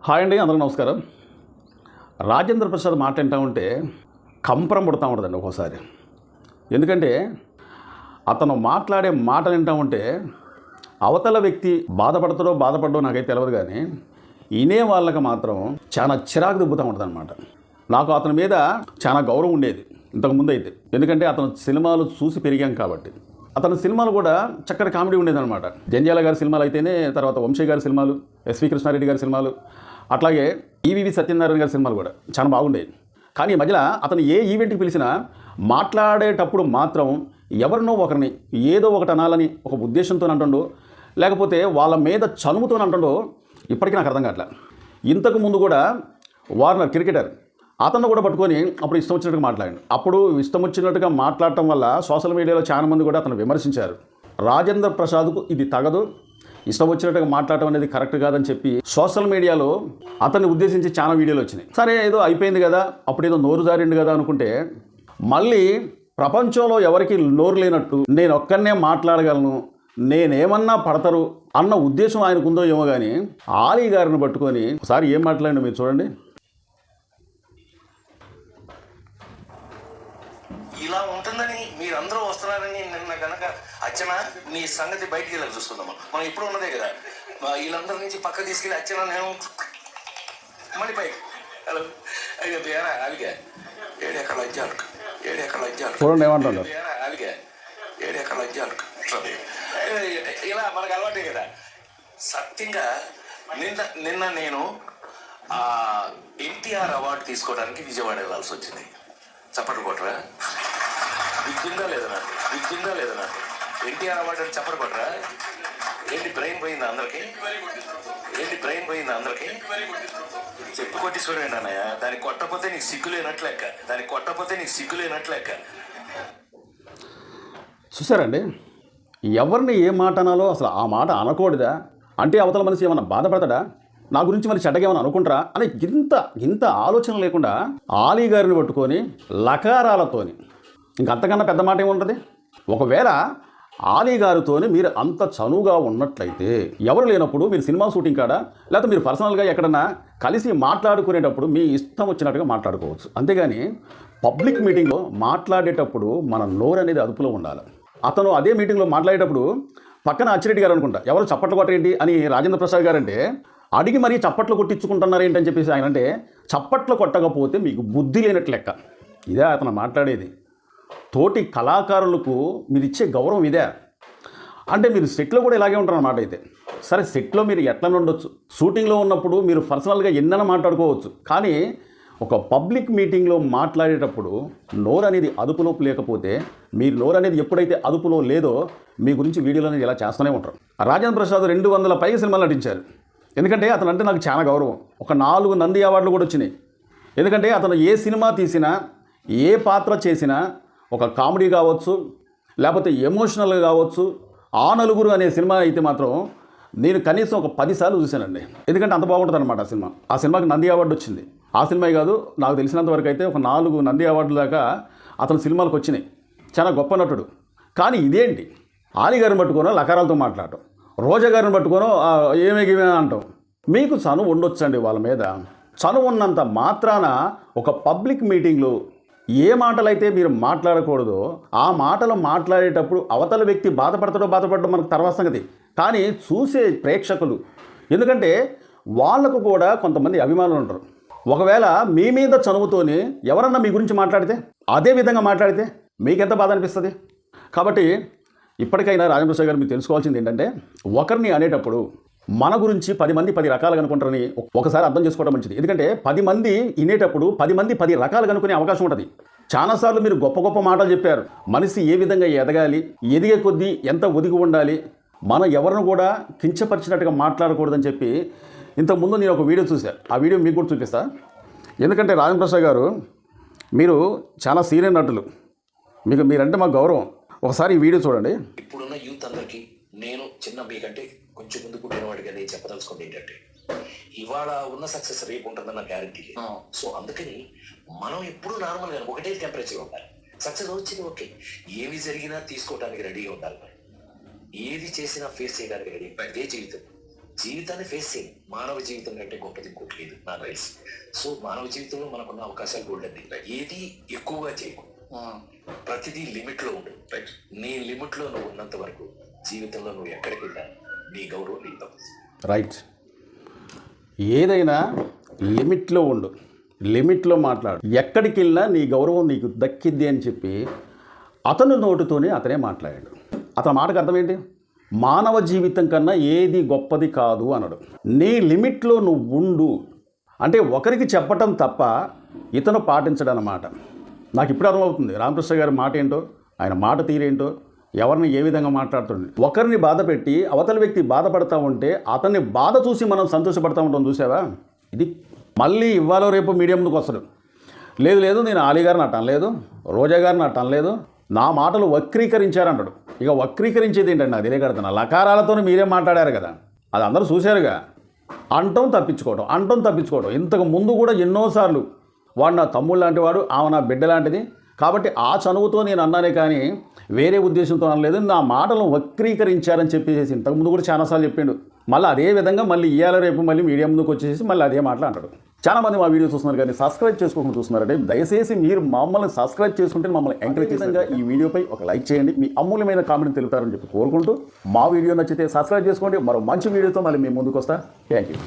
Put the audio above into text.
Hi అండి, అందరూ నమస్కారం. రాజేంద్ర ప్రసాద్ మాట వింటా ఉంటే కంపరం పుడతా ఉంటుందండి ఒక్కోసారి. ఎందుకంటే అతను మాట్లాడే మాట వింటా ఉంటే అవతల వ్యక్తి బాధపడో నాకైతే తెలియదు, కానీ వినే వాళ్ళకి మాత్రం చాలా చిరాకు దిబ్బుతూ ఉంటుంది అనమాట. నాకు అతని మీద చాలా గౌరవం ఉండేది ఇంతకుముందు అయితే, ఎందుకంటే అతను సినిమాలు చూసి పెరిగాం కాబట్టి. అతని సినిమాలు కూడా చక్కటి కామెడీ ఉండేదన్నమాట. జంధ్యాల గారి సినిమాలు అయితేనే, తర్వాత వంశీ గారి సినిమాలు, ఎస్వి కృష్ణారెడ్డి గారి సినిమాలు, అట్లాగే ఈవీవి సత్యనారాయణ గారి సినిమాలు కూడా చాలా బాగుండేవి. కానీ ఈ మధ్యలో అతను ఏ ఈవెంట్కి పిలిచినా మాట్లాడేటప్పుడు మాత్రం ఎవరినో ఒకరిని ఏదో ఒకటి అనాలని ఒక ఉద్దేశంతో అంటుండో, లేకపోతే వాళ్ళ మీద చనువుతో అంటుండో ఇప్పటికీ నాకు అర్థం కావట్లేదు. ఇంతకు ముందు కూడా వార్నర్ క్రికెటర్ అతను కూడా పట్టుకొని అప్పుడు ఇష్టం వచ్చినట్టుగా మాట్లాడాడు. అప్పుడు ఇష్టం వచ్చినట్టుగా మాట్లాడటం వల్ల సోషల్ మీడియాలో చాలా మంది కూడా అతను విమర్శించారు. రాజేంద్ర ప్రసాద్కు ఇది తగదు, ఇష్టం వచ్చినట్టుగా మాట్లాడటం అనేది కరెక్ట్ కాదని చెప్పి సోషల్ మీడియాలో అతన్ని ఉద్దేశించి చాలా వీడియోలు వచ్చినాయి. సరే, ఏదో అయిపోయింది కదా, అప్పుడు ఏదో నోరు జారిండు కదా అనుకుంటే, మళ్ళీ ప్రపంచంలో ఎవరికి నోరు లేనట్టు నేను ఒక్కనే మాట్లాడగలను, నేనేమన్నా పడతారు అన్న ఉద్దేశం ఆయనకు ఉందో ఏమో, కానీ ఆలీ గారిని పట్టుకొని ఒకసారి ఏం మాట్లాడండి మీరు చూడండి. ఇలా ఉంటుందని మీరందరూ వస్తున్నారని నిన్న కనుక అర్చన నీ సంగతి బయటికి వెళ్ళి చూసుకుందామా. మనం ఇప్పుడు ఉన్నదే కదా, వీళ్ళందరి నుంచి పక్క తీసుకెళ్ళి అర్చన నేను మళ్ళీ పైకి హలో పేరా అలిగా ఏడెక్కడ లజ్జాలు చూడండి ఏమంటాడు. అలిగా ఏడెక్కడ లజ్జాలు ఇలా మనకు అలవాటే కదా. సత్యంగా నిన్న నేను ఎన్టీఆర్ అవార్డు తీసుకోవడానికి విజయవాడ వెళ్ళాల్సి వచ్చింది. చప్పట్లు కొట్టరా, విద్యుందా లేదా నాకు ఎన్టీఆర్ అవార్డు అని చప్పట్లు కొట్టరా. ఏంటి బ్రెయిన్ పోయిందా అందరికి? చెప్పు కొట్టి చూడండి అన్నయ్య, దానికి కొట్టకపోతే నీకు సిగ్గులేనట్లెక్క. చూసారండి, ఎవరిని ఏ మాట అనాలో అసలు ఆ మాట అనకూడదా అంటే అవతల మనిషి ఏమన్నా బాధపడతాడా, నా గురించి మరి చెడ్డగా ఏమైనా అనుకుంటారా అని ఇంత ఆలోచన లేకుండా ఆలీ గారిని పట్టుకొని లకారాలతోని, ఇంకంతకన్నా పెద్ద మాట ఏముంటుంది. ఒకవేళ ఆలీ గారితోని మీరు అంత చనువుగా ఉన్నట్లయితే ఎవరు లేనప్పుడు మీరు సినిమా షూటింగ్ కాడ లేకపోతే మీరు పర్సనల్గా ఎక్కడన్నా కలిసి మాట్లాడుకునేటప్పుడు మీ ఇష్టం వచ్చినట్టుగా మాట్లాడుకోవచ్చు. అంతేగాని పబ్లిక్ మీటింగ్లో మాట్లాడేటప్పుడు మన నోరు అనేది అదుపులో ఉండాలి. అతను అదే మీటింగ్లో మాట్లాడేటప్పుడు పక్కన అచ్చిరెడ్డి గారు అనుకుంటా ఎవరు చప్పట్లు కొట్టేంటి అని రాజేంద్ర ప్రసాద్ గారు అంటే అడిగి మరీ చప్పట్లు కొట్టించుకుంటున్నారు ఏంటని చెప్పేసి ఆయన అంటే, చప్పట్లు కొట్టకపోతే మీకు బుద్ధి లేనట్లు లెక్క. ఇదే అతను మాట్లాడేది. తోటి కళాకారులకు మీరు ఇచ్చే గౌరవం ఇదే అంటే మీరు సెట్లో కూడా ఇలాగే ఉంటారు అన్నమాట. అయితే సరే, సెట్లో మీరు ఎట్లా ఉండొచ్చు, షూటింగ్లో ఉన్నప్పుడు మీరు పర్సనల్గా ఎన్నైనా మాట్లాడుకోవచ్చు, కానీ ఒక పబ్లిక్ మీటింగ్లో మాట్లాడేటప్పుడు నోరు అనేది అదుపులో లేకపోతే, మీరు నోరు అనేది ఎప్పుడైతే అదుపులో లేదో మీ గురించి వీడియోలు అనేది ఇలా చేస్తూనే ఉంటారు. రాజేంద్ర ప్రసాద్ 200 పైగా సినిమాలు నటించారు. ఎందుకంటే అతను అంటే నాకు చాలా గౌరవం. ఒక 4 నంది అవార్డులు కూడా వచ్చినాయి. ఎందుకంటే అతను ఏ సినిమా తీసినా, ఏ పాత్ర చేసినా, ఒక కామెడీ కావచ్చు, లేకపోతే ఎమోషనల్గా కావచ్చు, ఆ నలుగురు అనే సినిమా అయితే మాత్రం నేను కనీసం ఒక 10 సార్లు చూశానండి. ఎందుకంటే అంత బాగుంటుంది అనమాట ఆ సినిమా. ఆ సినిమాకి నంది అవార్డు వచ్చింది. ఆ సినిమా కాదు, నాకు తెలిసినంత వరకు అయితే ఒక 4 నంది అవార్డుల దాకా అతని సినిమాలకు వచ్చినాయి. చాలా గొప్ప నటుడు. కానీ ఇదేంటి, ఆలీ గారిని పట్టుకోనో లకారాలతో మాట్లాడటం, రోజా గారిని పట్టుకోనో ఏమే అంటాం. మీకు చనువు ఉండొచ్చండి వాళ్ళ మీద. చనువు ఉన్నంత మాత్రాన ఒక పబ్లిక్ మీటింగ్లో ఏ మాటలైతే మీరు మాట్లాడకూడదో ఆ మాటలు మాట్లాడేటప్పుడు అవతల వ్యక్తి బాధపడడం మనకు తర్వాత సంగతి, కానీ చూసే ప్రేక్షకులు, ఎందుకంటే వాళ్ళకు కూడా కొంతమంది అభిమానులు ఉంటారు. ఒకవేళ మీ మీద చనువుతోని ఎవరన్నా మీ గురించి మాట్లాడితే, అదే విధంగా మాట్లాడితే మీకెంత బాధ అనిపిస్తుంది. కాబట్టి ఇప్పటికైనా రాజేంద్ర ప్రసాద్ గారు మీరు తెలుసుకోవాల్సింది ఏంటంటే, ఒకరిని అనేటప్పుడు మన గురించి 10 మంది 10 రకాలుగా అనుకుంటారని ఒకసారి అర్థం చేసుకోవడం మంచిది. ఎందుకంటే 10 మంది వినేటప్పుడు 10 మంది 10 రకాలుగా అనుకునే అవకాశం ఉంటుంది. చాలాసార్లు మీరు గొప్ప మాటలు చెప్పారు. మనిషి ఏ విధంగా ఎదగాలి, ఎదిగే కొద్దీ ఎంత ఒదిగి ఉండాలి, మనం ఎవరిని కూడా కించపరిచినట్టుగా మాట్లాడకూడదని చెప్పి ఇంతకుముందు నేను ఒక వీడియో చూశాను. ఆ వీడియో మీకు కూడా చూపిస్తా. ఎందుకంటే రాజేంద్ర ప్రసాద్ గారు మీరు చాలా సీనియర్ నటులు, మీరంటే మాకు గౌరవం. ఒకసారి ఈ వీడియో చూడండి. ఇప్పుడున్న యూత్ అందరికీ నేను చిన్న మీకంటే కొంచెం ముందు పుట్టిన వాడిగా నేను చెప్పదలుచుకుంటే ఏంటంటే, ఇవాళ ఉన్న సక్సెస్ రేపు ఉంటుందన్న గ్యారంటీ లేదు. సో అందుకని మనం ఎప్పుడు నార్మల్గా ఒకటే టెంపరేచర్ ఉండాలి. సక్సెస్ వచ్చింది ఓకే, ఏమి జరిగినా తీసుకోవడానికి రెడీగా ఉండాలి. ఏది చేసినా ఫేస్ చేయడానికి రెడీ. ఇదే జీవితం. జీవితాన్ని ఫేస్ చేయి. మానవ జీవితం కంటే గొప్పది ఇంకోటి లేదు నా రైస్. సో మానవ జీవితంలో మనకున్న అవకాశాలు గోల్డెన్. ఏది ఎక్కువగా చేయకు, ప్రతిదీ లిమిట్ లో ఉండు. నీ లిమిట్ లో నువ్వు ఉన్నంత వరకు జీవితంలో నువ్వు ఎక్కడికి వెళ్ళా నీ గౌరవం నీకు తప్పుతుంది. రైట్. ఏదైనా లిమిట్లో ఉండు, లిమిట్లో మాట్లాడు, ఎక్కడికి వెళ్ళినా నీ గౌరవం నీకు దక్కిద్ది అని చెప్పి అతను నోటితోనే అతనే మాట్లాడాడు. అతని మాటకు అర్థం ఏంటి? మానవ జీవితం కన్నా ఏది గొప్పది కాదు అన్నాడు. నీ లిమిట్లో నువ్వు ఉండు అంటే ఒకరికి చెప్పటం తప్ప ఇతను పాటించడం అన్నమాట. నాకు ఇప్పుడు అర్థమవుతుంది రామకృష్ణ గారి మాట ఏంటో, ఆయన మాట తీరేంటో, ఎవరిని ఏ విధంగా మాట్లాడుతుంది. ఒకరిని బాధ పెట్టి అవతల వ్యక్తి బాధపడతా ఉంటే అతన్ని బాధ చూసి మనం సంతోషపడతా ఉంటాం. చూసావా? ఇది మళ్ళీ ఇవాళ రేపు మీడియా ముందుకు వస్తాడు. లేదు లేదు నేను ఆలీ గారిని అట్ట అనలేదు, రోజా గారిని అట్ట అనలేదు, నా మాటలు వక్రీకరించారంటాడు. ఇక వక్రీకరించేది ఏంటండి? నాకు తెలియకడుతున్నా. లకారాలతో మీరే మాట్లాడారు కదా, అది అందరూ చూశారుగా. అంటం తప్పించుకోవడం. ఇంతకు ముందు కూడా ఎన్నోసార్లు వాడు నా తమ్ముడు లాంటి వాడు, ఆమె నా బిడ్డ లాంటిది, కాబట్టి ఆ చనువుతో నేను అన్నానే కానీ వేరే ఉద్దేశంతో అనలేదు, నా మాటలను వక్రీకరించారని చెప్పేసి ఇంతకుముందు కూడా చాలాసార్లు చెప్పిండు. మళ్ళీ అదే విధంగా మళ్ళీ ఇవాళ రేపు మళ్ళీ మీడియా ముందుకు వచ్చేసి మళ్ళీ అదే మాటలు అంటాడు. చాలామంది మా వీడియో చూస్తున్నారు కానీ సబ్స్క్రైబ్ చేసుకోకుండా చూస్తున్నారంటే దయచేసి మీరు మమ్మల్ని సబ్స్క్రైబ్ చేసుకుంటే మమ్మల్ని ఎంకరేజ్ చేసేందుకు ఈ వీడియోపై ఒక లైక్ చేయండి, మీ అమూల్యమైన కామెంట్ తెలుపుతారని చెప్పి కోరుకుంటూ మా వీడియో నచ్చితే సబ్స్క్రైబ్ చేసుకోండి. మరో మంచి వీడియోతో మళ్ళీ మేము ముందుకు వస్తా. Thank you.